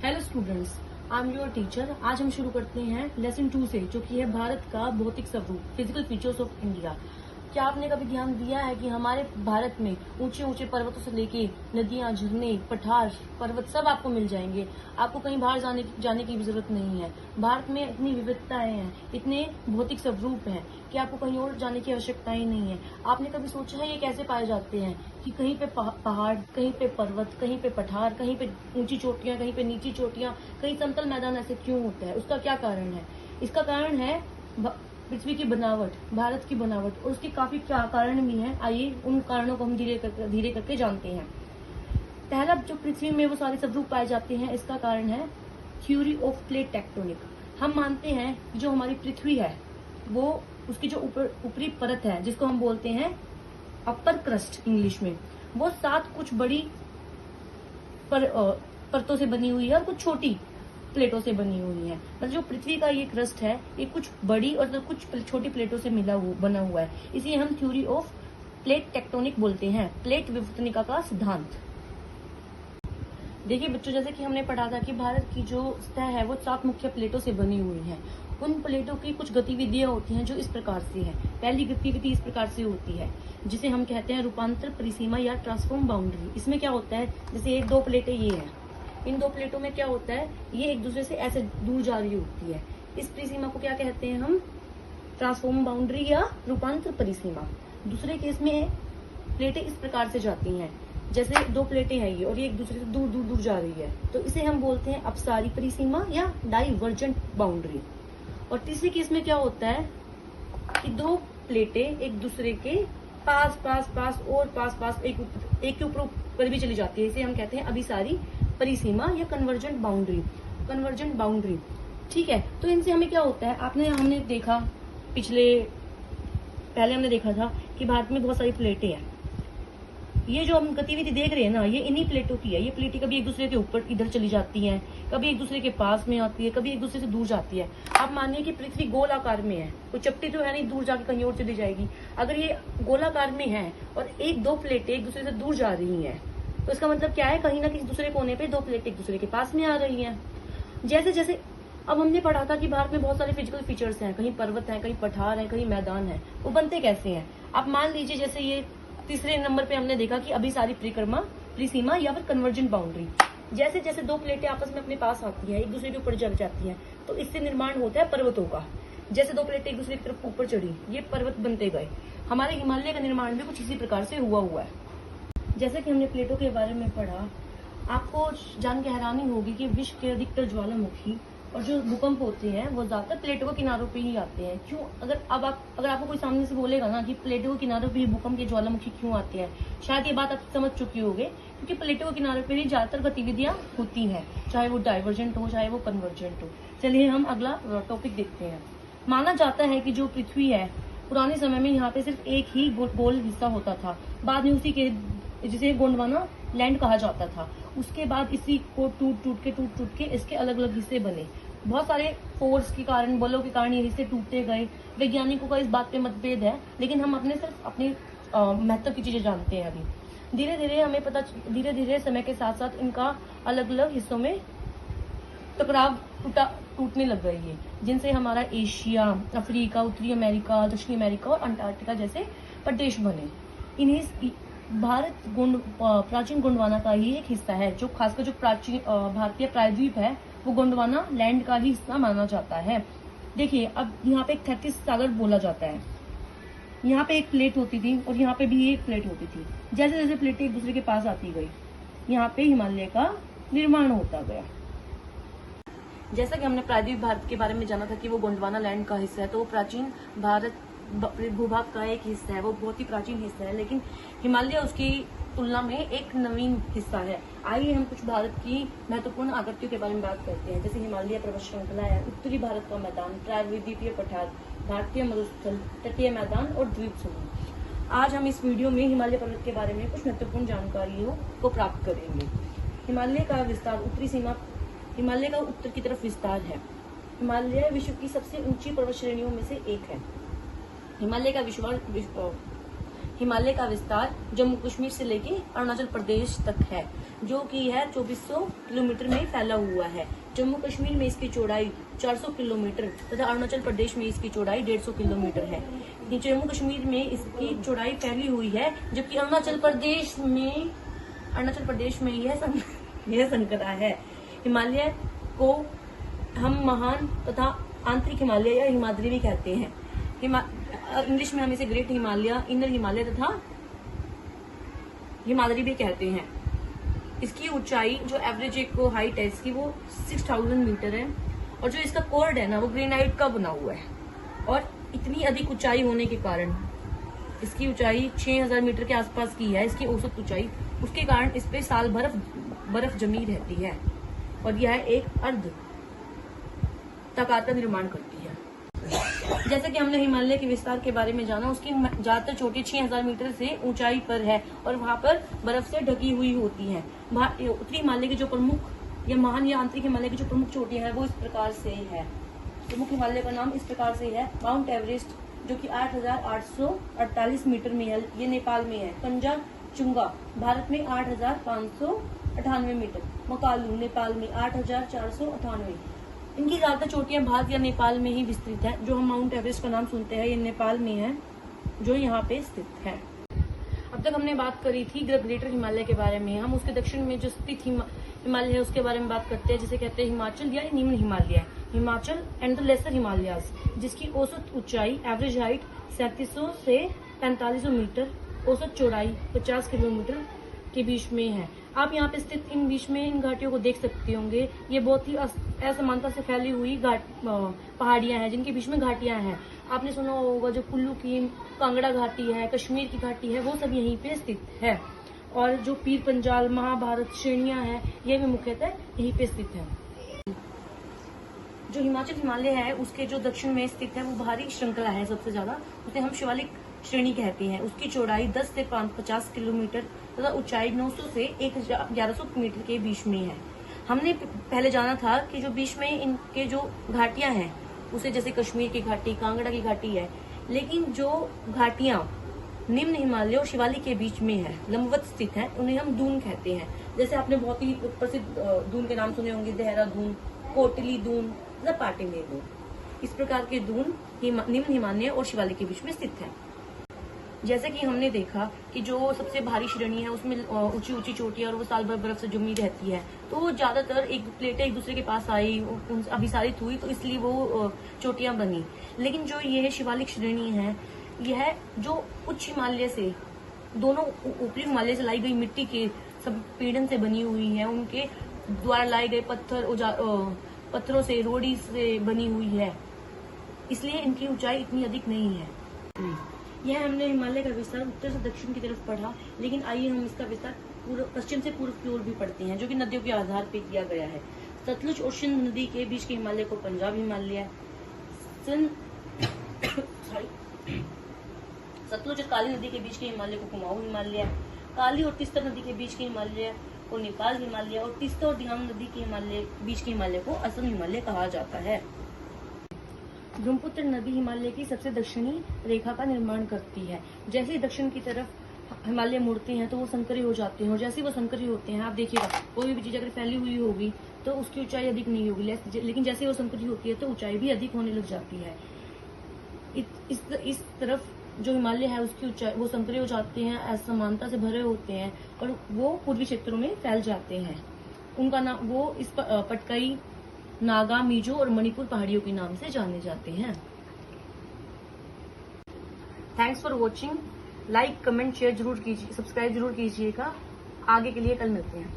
Hello students, I am your teacher. आज हम शुरू करते हैं लेसन 2 से, जो कि है भारत का भौतिक स्वरूप, फिजिकल फीचर्स ऑफ इंडिया। क्या आपने कभी ध्यान दिया है कि हमारे भारत में ऊंचे ऊंचे पर्वतों से लेके नदियां, झरने, पठार, पर्वत सब आपको मिल जाएंगे। आपको कहीं बाहर जाने की भी जरूरत नहीं है। भारत में इतनी विविधताएं हैं, इतने भौतिक स्वरूप हैं कि आपको कहीं और जाने की आवश्यकता ही नहीं है। आपने कभी सोचा है ये कैसे पाए जाते हैं कि कहीं पे पहाड़, कहीं पे पर्वत, कहीं पे पठार, कहीं पे ऊंची चोटियां, कहीं पे नीची चोटियां, कहीं समतल मैदान ऐसे क्यों होता है? उसका क्या कारण है? इसका कारण है पृथ्वी की बनावट, भारत की बनावट, और उसके काफी कारण भी हैं। आइए उन कारणों को हम धीरे करके जानते हैं। पहला, जो पृथ्वी में वो सारे स्वरूप पाए जाते हैं, इसका कारण है थ्योरी ऑफ प्लेट टेक्टोनिक। हम मानते हैं कि जो हमारी पृथ्वी है वो उसकी जो ऊपरी परत है, जिसको हम बोलते हैं अपर क्रस्ट इंग्लिश में, वो 7 कुछ बड़ी परतों से बनी हुई है और कुछ छोटी प्लेटों से बनी हुई है। मतलब जो पृथ्वी का ये क्रस्ट है, ये कुछ बड़ी और कुछ छोटी प्लेटों से बना हुआ है। इसे हम थ्योरी ऑफ प्लेट टेक्टोनिक बोलते हैं, प्लेट विवर्तनिका का सिद्धांत। देखिए बच्चों, जैसे कि हमने पढ़ा था कि भारत की जो सतह है वो 7 मुख्य प्लेटों से बनी हुई है। उन प्लेटों की कुछ गतिविधियां होती हैं जो इस प्रकार से है। पहली गतिविधि इस प्रकार से होती है, जिसे हम कहते हैं रूपांतर परिसीमा या ट्रांसफॉर्म बाउंड्री। इसमें क्या होता है, जैसे 2 प्लेटें ये हैं, इन 2 प्लेटों में क्या होता है, ये एक दूसरे से ऐसे दूर जा रही होती है। इस परिसीमा को क्या कहते हैं हम? ट्रांसफॉर्म बाउंड्री या रूपांतर परिसीमा। दूसरे केस में प्लेटें इस प्रकार से जाती हैं, जैसे 2 प्लेटें हैं ये, और ये एक दूसरे से दूर दूर दूर जा रही है, तो इसे हम बोलते हैं अपसारी परिसीमा या डाइवर्जेंट बाउंड्री। और तीसरे केस में क्या होता है कि 2 प्लेटें एक दूसरे के पास पास पास और पास पास एक के ऊपर भी चली जाती है। इसे हम कहते हैं अभिसारी परिसीमा या कन्वर्जेंट बाउंड्री। ठीक है, तो इनसे हमें क्या होता है, हमने देखा पहले हमने देखा था कि भारत में बहुत सारी प्लेटें हैं। ये जो हम गतिविधि देख रहे हैं ना, ये इन्हीं प्लेटों की है। ये प्लेटें कभी एक दूसरे के ऊपर इधर चली जाती हैं, कभी एक दूसरे के पास में आती है, कभी एक दूसरे से दूर जाती है। आप मानिए कि पृथ्वी गोलाकार में है, कोई चपटी तो है नहीं दूर जाके कहीं और चली जाएगी। अगर ये गोलाकार में है और 1-2 प्लेटें एक दूसरे से दूर जा रही हैं, तो इसका मतलब क्या है, कहीं ना किसी दूसरे कोने पे 2 प्लेटें एक दूसरे के पास में आ रही हैं। जैसे अब हमने पढ़ा था कि भारत में बहुत सारे फिजिकल फीचर्स हैं, कहीं पर्वत है, कहीं पठार है, कहीं मैदान है। वो बनते कैसे हैं? आप मान लीजिए, जैसे ये तीसरे नंबर पे हमने देखा कि अभिसारी परिसीमा या फिर कन्वर्जेंट बाउंड्री। जैसे जैसे 2 प्लेटें आपस में अपने पास आती हैं, एक दूसरे के ऊपर चढ़ जाती हैं, तो इससे निर्माण होता है पर्वतों का। जैसे 2 प्लेटें एक दूसरे की तरफ ऊपर चढ़ी, ये पर्वत बनते गए। हमारे हिमालय का निर्माण भी कुछ इसी प्रकार से हुआ है। जैसे कि हमने प्लेटों के बारे में पढ़ा, आपको जान के हैरानी होगी कि विश्व के अधिकतर ज्वालामुखी और जो भूकंप होते हैं वो ज्यादातर प्लेटों के किनारों पे ही आते हैं। क्यों? अगर आपको कोई सामने से बोलेगा ना कि प्लेटों के किनारों पे ही भूकंप के ज्वालामुखी क्यों आते हैं, शायद ये बात आप समझ चुकी होंगे, क्योंकि प्लेटों के किनारों पे ही ज्यादातर गतिविधियां होती हैं, चाहे वो डाइवर्जेंट हो, चाहे वो कन्वर्जेंट हो। चलिए हम अगला टॉपिक देखते हैं। माना जाता है कि जो पृथ्वी है, पुराने समय में यहाँ पे सिर्फ एक ही गोल हिस्सा होता था। बाद में उसी के, जिसे गोंडवाना लैंड कहा जाता था, उसके बाद इसी को टूट टूट के इसके अलग अलग हिस्से बने। बहुत सारे फोर्स के कारण, बलों के कारण ये हिस्से टूटते गए। वैज्ञानिकों का इस बात पे मतभेद है, लेकिन हम सिर्फ अपनी महत्व की चीजें जानते हैं। अभी धीरे धीरे समय के साथ साथ इनका अलग अलग हिस्सों में टकराव टूटने लग गई है, जिनसे हमारा एशिया, अफ्रीका, उत्तरी अमेरिका, दक्षिणी अमेरिका और अंटार्कटिका जैसे प्रदेश बने। इन्हीं भारत प्राचीन गोंडवाना का ही एक हिस्सा है। जो खासकर जो प्राचीन भारतीय प्रायद्वीप है, वो गोंडवाना लैंड का ही हिस्सा माना जाता है। देखिए, अब यहाँ पे एक 33 सागर बोला जाता है। यहाँ पे एक प्लेट होती थी और यहाँ पे भी एक प्लेट होती थी। जैसे जैसे प्लेटें एक दूसरे के पास आती गई, यहाँ पे हिमालय का निर्माण होता गया। जैसा कि हमने प्रायद्वीप भारत के बारे में जाना था कि वो गोंडवाना लैंड का हिस्सा है, तो वो प्राचीन भारत भूभाग का एक हिस्सा है, वो बहुत ही प्राचीन हिस्सा है। लेकिन हिमालय उसकी तुलना में एक नवीन हिस्सा है। आइए हम कुछ भारत की महत्वपूर्ण आकृतियों के बारे में बात करते हैं, जैसे हिमालय पर्वत श्रृंखला है, उत्तरी भारत का मैदान, प्रायद्वीपीय पठार, भारतीय मरुस्थल, तटीय मैदान और द्वीप समूह। आज हम इस वीडियो में हिमालय पर्वत के बारे में कुछ महत्वपूर्ण जानकारियों को प्राप्त करेंगे। हिमालय का विस्तार, उत्तरी सीमा हिमालय का उत्तर की तरफ विस्तार है। हिमालय विश्व की सबसे ऊंची पर्वत श्रेणियों में से एक है। हिमालय का हिमालय का विस्तार जम्मू कश्मीर से लेके अरुणाचल प्रदेश तक है, जो कि है 2400 किलोमीटर में फैला हुआ है। जम्मू कश्मीर में इसकी चौड़ाई 400 किलोमीटर तथा अरुणाचल प्रदेश में इसकी चौड़ाई 150 किलोमीटर है। जम्मू कश्मीर में इसकी चौड़ाई फैली हुई है, जबकि अरुणाचल प्रदेश में यह संकरा है। हिमालय को हम महान तथा आंतरिक हिमालय या हिमाद्री भी कहते हैं। इंग्लिश में हम इसे ग्रेट हिमालय, इनर हिमालय तथा हिमाद्री भी कहते हैं। इसकी ऊंचाई जो एवरेज एक हाइट है इसकी वो 6000 मीटर है, और जो इसका कोर्ड है ना वो ग्रेनाइट का बना हुआ है। और इतनी अधिक ऊंचाई होने के कारण इसकी ऊंचाई 6000 मीटर के आसपास की है, इसकी औसत ऊंचाई, उसके कारण इस पे साल बर्फ जमी रहती है, और यह एक अर्ध तकार का निर्माण करती है। जैसे कि हमने हिमालय के विस्तार के बारे में जाना, उसकी ज्यादातर चोटी 6000 मीटर से ऊंचाई पर है और वहां पर बर्फ से ढकी हुई होती है। उत्तरी हिमालय की जो प्रमुख या महान या आंतरिक हिमालय की जो प्रमुख चोटियां हैं वो इस प्रकार से है। प्रमुख हिमालय का नाम इस प्रकार से है। माउंट एवरेस्ट जो कि 8848 मीटर में है, ये नेपाल में है। कंचनजुंगा भारत में 8598 मीटर, मकालू नेपाल में 8498। इनकी ज्यादातर चोटियां भारत या नेपाल में ही विस्तृत है। जो हम माउंट एवरेस्ट का नाम सुनते हैं ये नेपाल में है, जो यहाँ पे स्थित है। अब तक हमने बात करी थी ग्रेटर हिमालय के बारे में। हम उसके दक्षिण में जो स्थित हिमालय है उसके बारे में बात करते हैं, जिसे कहते हैं हिमाचल या निम्न Himalaya. Himachal and the lesser Himalayas, जिसकी औसत ऊंचाई एवरेज हाइट 3700 से 4500 मीटर, औसत चौड़ाई 50 किलोमीटर के बीच में है। आप यहाँ पे स्थित इन बीच में इन घाटियों को देख सकते होंगे। ये बहुत ही असमानता से फैली हुई पहाड़ियां हैं, जिनके बीच में घाटियां हैं। आपने सुना होगा जो कुल्लू की कांगड़ा घाटी है, कश्मीर की घाटी है, वो सब यहीं पे स्थित है। और जो पीर पंजाल, महाभारत श्रेणियां हैं, ये भी मुख्यतः यहीं पे स्थित है। जो हिमाचल हिमालय है उसके जो दक्षिण में स्थित है वो भारी श्रृंखला है सबसे ज्यादा, उसे हम शिवालिक श्रेणी कहते हैं। उसकी चौड़ाई 10 से 50 किलोमीटर तथा ऊंचाई 900 से 1100 मीटर के बीच में है। हमने पहले जाना था कि जो बीच में इनके जो घाटियां हैं उसे जैसे कश्मीर की घाटी, कांगड़ा की घाटी है, लेकिन जो घाटियां निम्न हिमालय और शिवालिक के बीच में है, लंबवत स्थित है, उन्हें हम दून कहते हैं। जैसे आपने बहुत ही प्रसिद्ध दून के नाम सुने होंगे, देहरादून, कोटली दून तथा पाटेली दून। इस प्रकार के दून निम्न हिमालय और शिवालिक के बीच में स्थित है। जैसे कि हमने देखा कि जो सबसे भारी श्रेणी है उसमें ऊंची ऊंची चोटियां और वो साल भर बर्फ से जमी रहती है, तो वो ज्यादातर प्लेटें एक दूसरे के पास आई, अभिसारित हुई, तो इसलिए वो चोटियां बनी। लेकिन जो ये शिवालिक श्रेणी है, यह जो उच्च हिमालय से, दोनों ऊपरी हिमालय से लाई गई मिट्टी के संपीड़न से बनी हुई है, उनके द्वारा लाए गए पत्थरों से, रोड़ी से बनी हुई है, इसलिए इनकी ऊंचाई इतनी अधिक नहीं है। यह हमने हिमालय का विस्तार उत्तर से दक्षिण की तरफ पढ़ा, लेकिन आइए हम इसका विस्तार पश्चिम से पूर्व की ओर भी पढ़ते हैं, जो कि नदियों के आधार पर किया गया है। सतलुज और सिंध नदी के बीच के हिमालय को पंजाब हिमालय, सतलुज और काली नदी के बीच के हिमालय को कुमाऊं हिमालय, काली और तीस्ता नदी के बीच के हिमालय को नेपाल हिमालय, और तीस्ता और दियांग नदी के बीच के हिमालय को असम हिमालय कहा जाता है। ब्रह्मपुत्र नदी हिमालय की सबसे दक्षिणी रेखा का निर्माण करती है। जैसे ही दक्षिण की तरफ हिमालय मुड़ते हैं तो वो संकरी हो जाते हैं, और जैसे ही वो संकरी होते हैं, आप देखिएगा कोई भी चीज अगर फैली हुई होगी तो उसकी ऊंचाई अधिक नहीं होगी, लेकिन जैसे ही वो संकरी होती है तो ऊंचाई भी अधिक होने लग जाती है। इस तरफ जो हिमालय है उसकी ऊंचाई, वो संकरे हो जाते हैं, असमानता से भरे होते हैं, और वो पूर्वी क्षेत्रों में फैल जाते हैं। उनका नाम वो इस पटकाई, नागा, मिजो और मणिपुर पहाड़ियों के नाम से जाने जाते हैं। Thanks for watching. Like, comment, share जरूर कीजिए, सब्सक्राइब जरूर कीजिएगा। आगे के लिए कल मिलते हैं।